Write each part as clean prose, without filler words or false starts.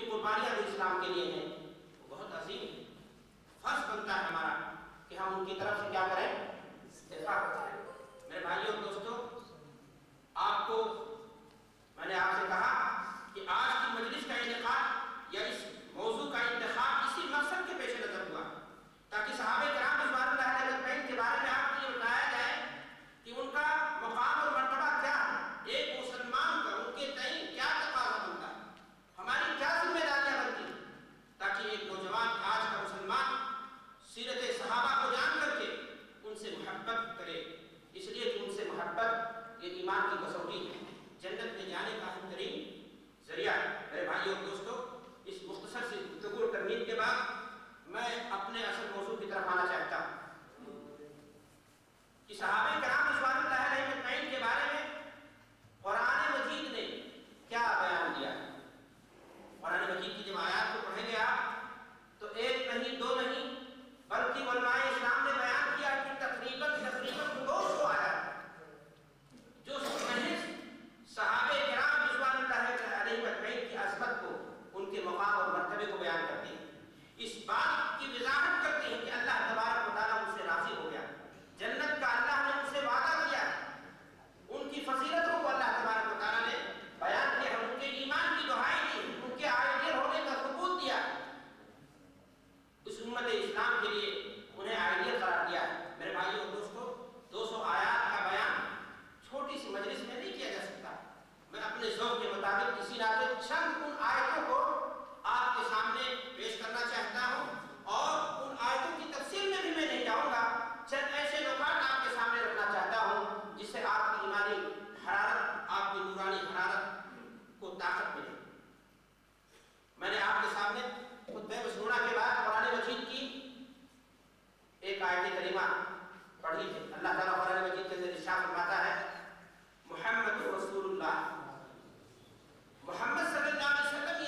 کی قربانیاں جو اسلام کے لیے ہیں وہ بہت عظیم ہے. فرض بنتا ہے ہمارا کہ ہم ان کی طرف سے کیا کریں؟ دفاع کریں. میرے بھائیوں اور دوستوں، آپ کو میں نے آپ سے کہا کہ آج کی مجلس کا انعقاد یا اس موضوع کا انتخاب اسی مقصد کے پیش نظر ہوا تاکہ صحابہ کرام رضوان اللہ علیہ اجمعین کے بارے میں آپ کو یہ بتایا جائے کہ ان کا مقام اور مرتبہ کیا ہے، ایک مسلمان کا ان کے تئیں کیا تقاضا بنتا ہے، ہماری کیا ذمہ داریاں بنتی ہیں، تاکہ ایک نوجوان آج کا مسلمان سیرت صحابہ کو جان کر کے ان سے محبت کرے، اس لیے کہ ان سے محبت یہ ایمان کی کسوٹی ہے، جنت میں جانے کا اہم ترین ذریعہ. میرے بھائیوں اور دوستوں، اس مختصر سی گفتگو اور تمہید کے بعد میں اپنے اصل موضوع کی طرف آنا چاہتا ہوں کہ صحابہ کرام رضوان اللہ علیہم اجمعین کے بارے میں قرآن مجید نے کیا بیان دیا ہے. قرآن مجید کی جب آیات کو پڑھیں گے آپ تو ایک نہیں دو نہیں بلکہ علماء اسلام نے بیان کیا کہ تقریباً 200 آیات جو محض صحابہ کرام رضوان اللہ علیہم اجمعین کی عظمت کو، ان کے مقام اور مرتبے کو بیان کرتے ہیں، اس بات کی وضاحت کرتے ہیں کہ اللہ تبارک و تعالیٰ ان سے راضی ہو گیا، جنت کا اللہ نے ان سے وعدہ کیا، ان کی فضیلتوں کو اللہ تبارک و تعالیٰ نے بیان کیا، ان کے ایمان کی دہائی دی، ان کے آئیڈیل ہونے کا ثبوت دیا، اس امت اسلام کے لیے انہیں آئیڈیل قرار دیا ہے. میرے بھائیوں اور دوستوں، 200 آیات کا بیان چھوٹی سی مجلس میں نہیں کیا جا سکتا. میں اپنے ذوق کے مطابق اسی ناطے چند ان آیتوں کو آپ کے سامنے پیش کرنا چاہتا ہوں، اور ان آیتوں کی تفصیل میں بھی میں نہیں جاؤں گا. چند ایسے نکات آپ کے سامنے رکھنا چاہتا ہوں جس سے آپ کی ایمانی حرارت، آپ کی نورانی حرارت کو طاقت ملے. میں نے آپ کے سامنے خطبہ مسنونہ کے بعد قرآن مجید کی ایک آیت کریمہ پڑھی ہے. اللہ تعالیٰ قرآن مجید کے اندر ارشاد فرماتا ہے محمد رسول اللہ، محمد صلی اللہ علیہ وسلم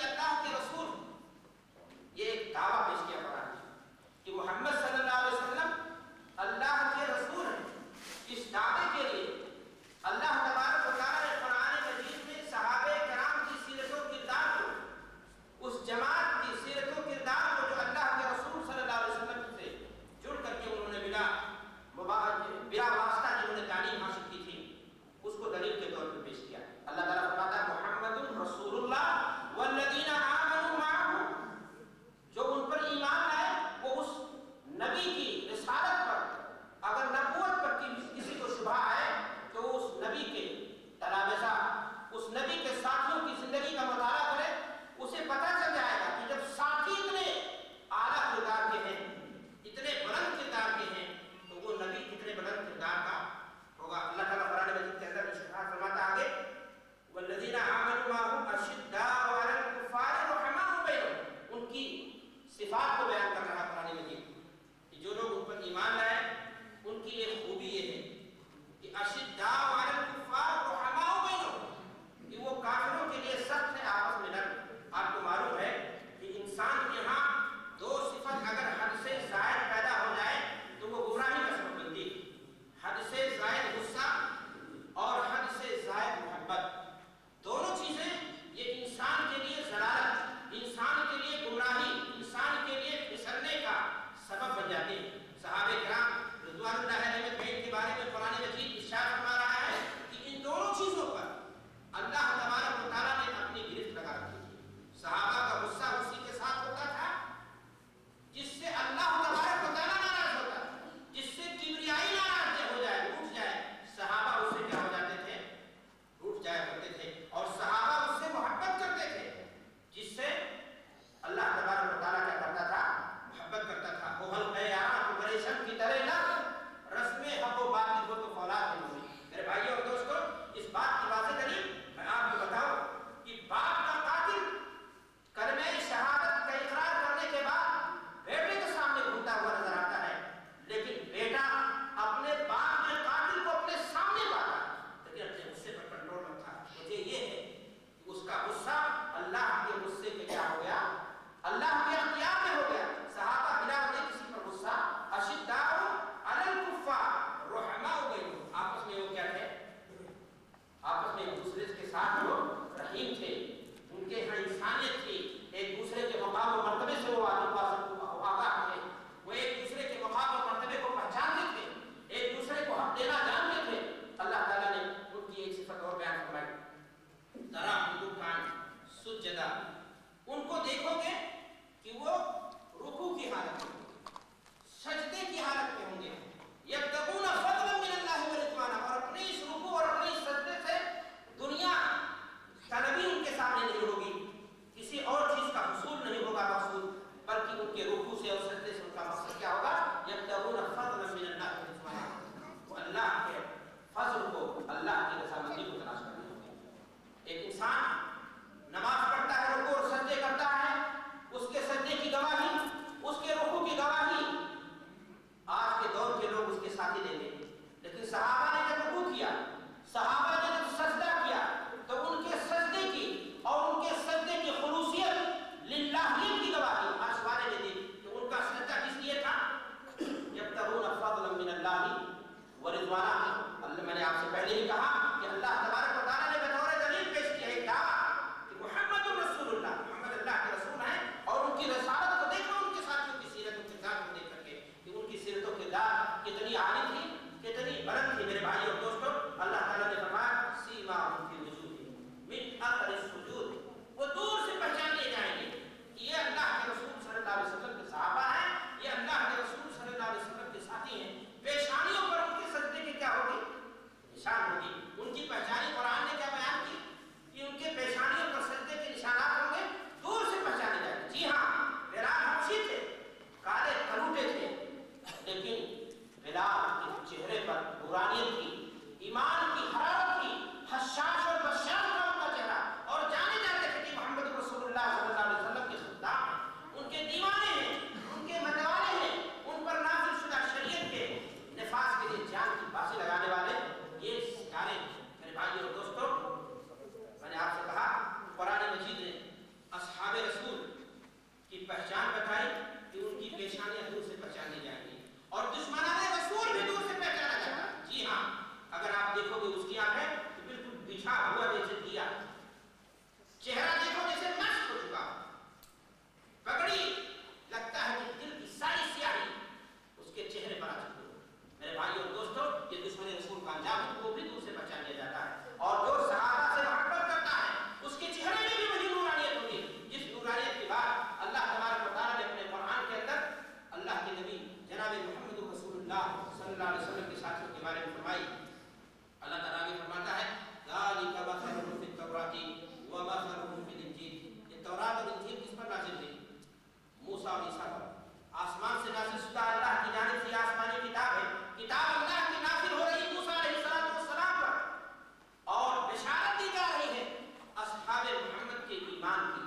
ایمان کی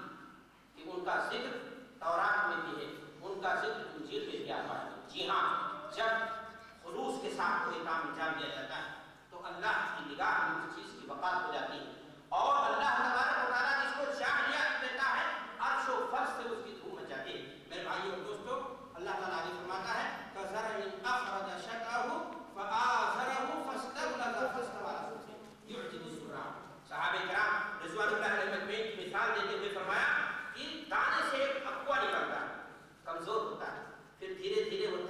کہ ان کا ذکر تورات میں بھی ہے، ان کا ذکر انجیل میں بھی آتا ہے۔ جی ہاں، جب خلوص کے ساتھ کوئی کام انجام دیا جاتا ہے تو اللہ کی نگاہ میں اس چیز کی وقار ہو جاتی ہے، اور اللہ تبارک و تعالیٰ جس کو چاہ لیا دیتا ہے، عرش و فرش سے اس کی دھوم مچ جاتی ہے۔ میرے بھائیو اور دوستو، اللہ تعالیٰ آگے فرماتا ہے كَزَرْعٍ أَخْرَجَ شَطْأَهُ فَآزَرَهُ فَاسْتَغْلَظَ فَاسْتَوَىٰ عَلَىٰ سُوقِهِ يُعْجِبُ الزُّرَّاعَ۔ صحابہ کرام رضوان اللہ علیہ مجمعین کی مثال دیتے ہوئے فرمایا کہ دانے سے ایک اقوا نکلتا ہے، کمزور ہوتا ہے، پھر دھیرے دھیرے وہ